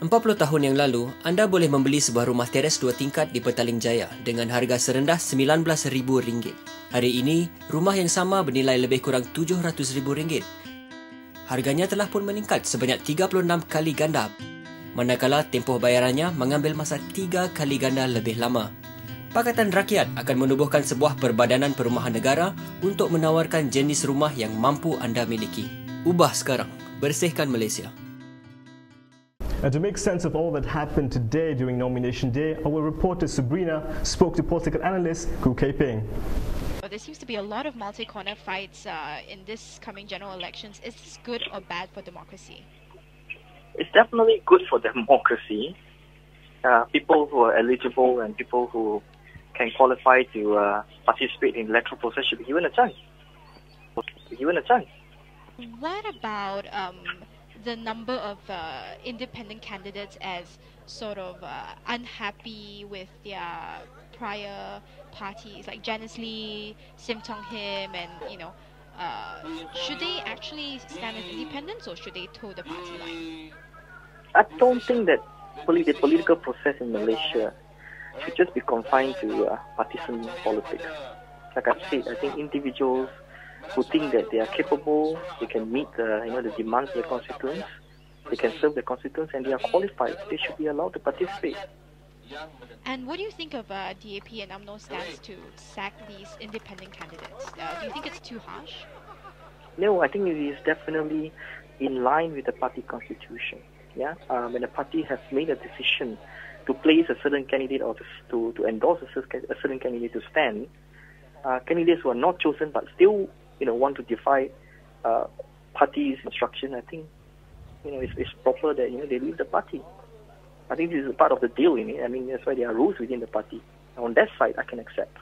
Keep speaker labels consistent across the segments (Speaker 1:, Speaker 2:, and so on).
Speaker 1: 40 tahun yang lalu, anda boleh membeli sebuah rumah teres 2 tingkat di Petaling Jaya dengan harga serendah RM19,000. Hari ini, rumah yang sama bernilai lebih kurang RM700,000. Harganya telah pun meningkat sebanyak 36 kali ganda, manakala tempoh bayarannya mengambil masa 3 kali ganda lebih lama. Pakatan Rakyat akan menubuhkan sebuah perbadanan perumahan negara untuk menawarkan jenis rumah yang mampu anda miliki. Ubah sekarang, bersihkan Malaysia.
Speaker 2: And to make sense of all that happened today during nomination day, our reporter Sabrina spoke to political analyst Khoo Kay Peng.
Speaker 3: There seems to be a lot of multi-corner fights in this coming general elections. Is this good or bad for democracy?
Speaker 4: It's definitely good for democracy. People who are eligible and people who can qualify to participate in the electoral process should be given a chance.
Speaker 3: What about the number of independent candidates as sort of unhappy with their prior parties, like Janice Lee, Sim Tong Him, and should they actually stand as independents or should they toe the party line?
Speaker 4: I don't think that the political process in Malaysia should just be confined to partisan politics. Like I said, I think individuals who think that they are capable, they can meet the demands of their constituents, they can serve their constituents, and they are qualified, they should be allowed to participate.
Speaker 3: And what do you think of DAP and UMNO's stance to sack these independent candidates? Do you think it's too harsh?
Speaker 4: No, I think it is definitely in line with the party constitution. Yeah, when the party has made a decision to place a certain candidate or to endorse a certain candidate to stand, candidates who are not chosen but still want to defy party's instruction, I think it's proper that they leave the party. I think this is part of the deal in it. I mean, that's why there are rules within the party. On that side, I can accept.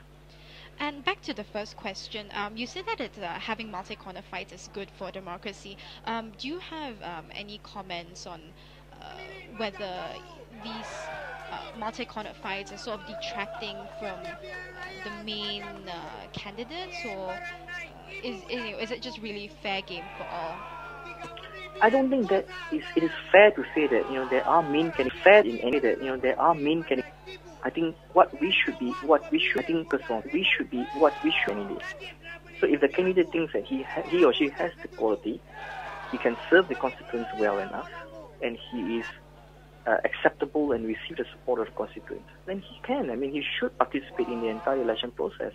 Speaker 3: And back to the first question, you said that having multi-corner fights is good for democracy. Do you have any comments on whether these multi-corner fights are sort of detracting from the main candidates, or is it just really fair game for all?
Speaker 4: I don't think that it is fair to say that there are main candidates. Fair in any that there are main candidates. I think we should be what we should candidate. So if the candidate thinks that he or she has the quality, he can serve the constituents well enough, and he is acceptable and receive the support of the constituents, then he can. I mean, he should participate in the entire election process.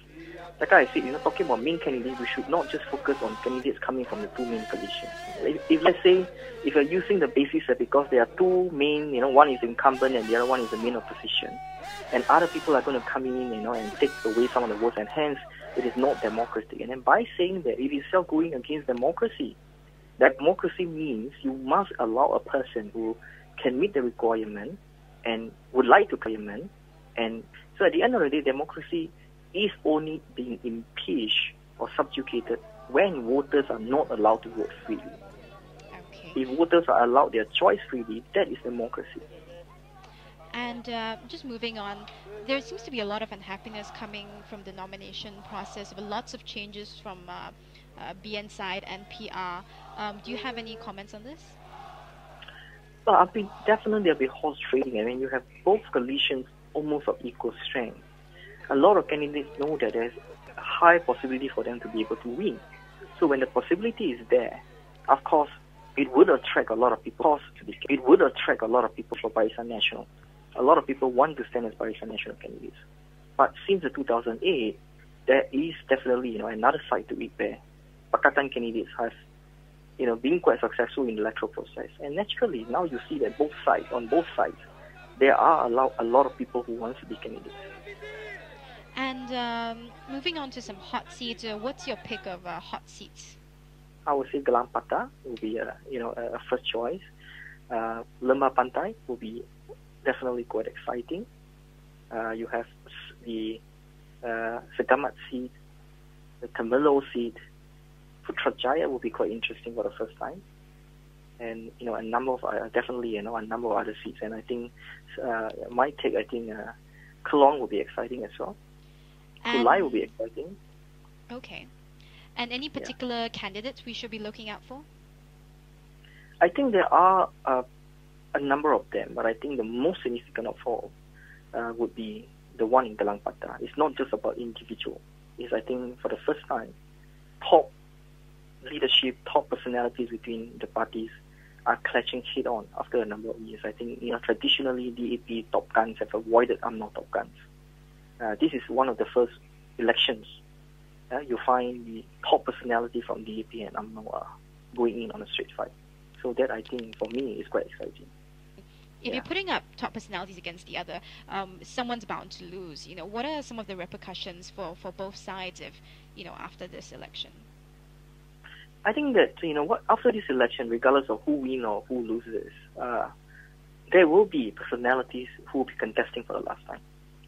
Speaker 4: Like I said, talking about main candidates, we should not just focus on candidates coming from the two main coalitions. If let's say, if you're using the basis that because there are two main, one is incumbent and the other one is the main opposition, and other people are going to come in, and take away some of the votes, and hence it is not democratic. And then by saying that it is itself going against democracy, that democracy means you must allow a person who can meet the requirement and would like to implement. And so at the end of the day, democracy is only being impeached or subjugated when voters are not allowed to vote freely.
Speaker 3: Okay.
Speaker 4: If voters are allowed their choice freely, that is democracy.
Speaker 3: And just moving on, there seems to be a lot of unhappiness coming from the nomination process, with lots of changes from BN side and PR. Do you have any comments on this?
Speaker 4: Well, definitely there'll be horse trading. I mean, you have both coalitions almost of equal strength. A lot of candidates know that there's a high possibility for them to be able to win. So when the possibility is there, of course, it would attract a lot of people. It would attract a lot of people for Barisan Nasional. A lot of people want to stand as Barisan Nasional candidates. But since the 2008, there is definitely another side to it where Pakatan candidates have been quite successful in the electoral process. And naturally, now you see that on both sides, there are a lot of people who want to be candidates.
Speaker 3: And moving on to some hot seats, what's your pick of hot seats?
Speaker 4: I would say Gelang Patah will be a first choice. Lembah Pantai will be definitely quite exciting. You have the Segamat seat, the Temerloh seat. Putrajaya will be quite interesting for the first time, and a number of definitely a number of other seats. And I think my take, I think Kelong will be exciting as well. Kulai will be exciting.
Speaker 3: Okay, and any particular candidates we should be looking out for?
Speaker 4: I think there are a number of them, but I think the most significant of all would be the one in Gelang Patah. It's not just about individual. It's, I think, for the first time, top leadership, top personalities between the parties are clashing head-on after a number of years. I think, traditionally DAP top guns have avoided UMNO top guns. This is one of the first elections. You find the top personality from DAP and UMNO are going in on a straight fight. So that, I think, for me, is quite exciting.
Speaker 3: If you're putting up top personalities against the other, someone's bound to lose. What are some of the repercussions for both sides if, after this election?
Speaker 4: I think that, after this election, regardless of who wins or who loses, there will be personalities who will be contesting for the last time.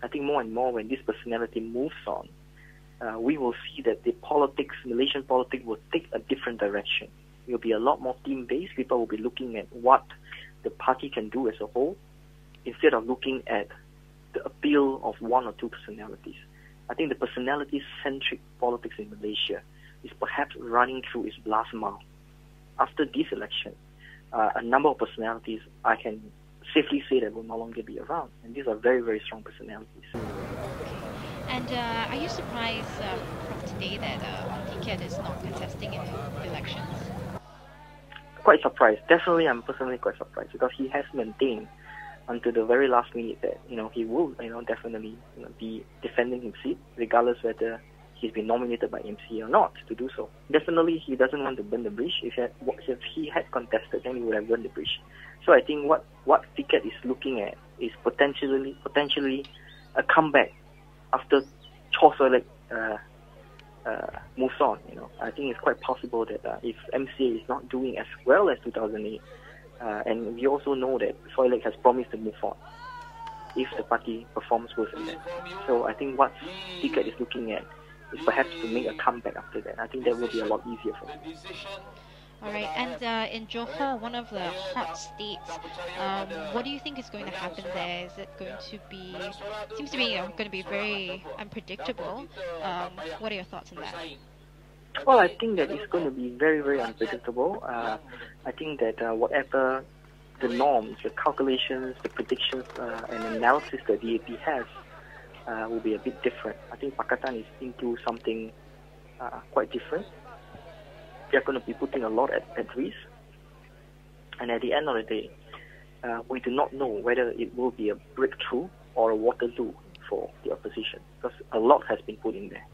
Speaker 4: I think more and more when this personality moves on, we will see that the Malaysian politics will take a different direction. It will be a lot more team-based. People will be looking at what the party can do as a whole, instead of looking at the appeal of one or two personalities. I think the personality-centric politics in Malaysia is perhaps running through its last mile. After this election, a number of personalities I can safely say that will no longer be around, and these are very, very strong personalities.
Speaker 3: And are you surprised from today that Tiket is not contesting in elections?
Speaker 4: Quite surprised. Definitely, I'm personally quite surprised because he has maintained until the very last minute that he will definitely be defending his seat, regardless whether he's been nominated by MC or not to do so. Definitely, he doesn't want to burn the bridge. If he had contested, then he would have burned the bridge. So I think what Tiket is looking at is potentially a comeback after Chor Soilek moves on. I think it's quite possible that if MCA is not doing as well as 2008, and we also know that Soilek has promised to move on if the party performs worse than that. So I think what Tiket is looking at is perhaps to make a comeback after that. I think that will be a lot easier for him.
Speaker 3: All right, and in Johor, one of the hot states, what do you think is going to happen there? Is it going to be, seems to be going to be very unpredictable. What are your thoughts on that?
Speaker 4: Well, I think that it's going to be very, very unpredictable. I think that whatever the norms, the calculations, the predictions and analysis that DAP has will be a bit different. I think Pakatan is into something quite different. They're going to be putting a lot at risk. And at the end of the day, we do not know whether it will be a breakthrough or a Waterloo for the opposition, because a lot has been put in there.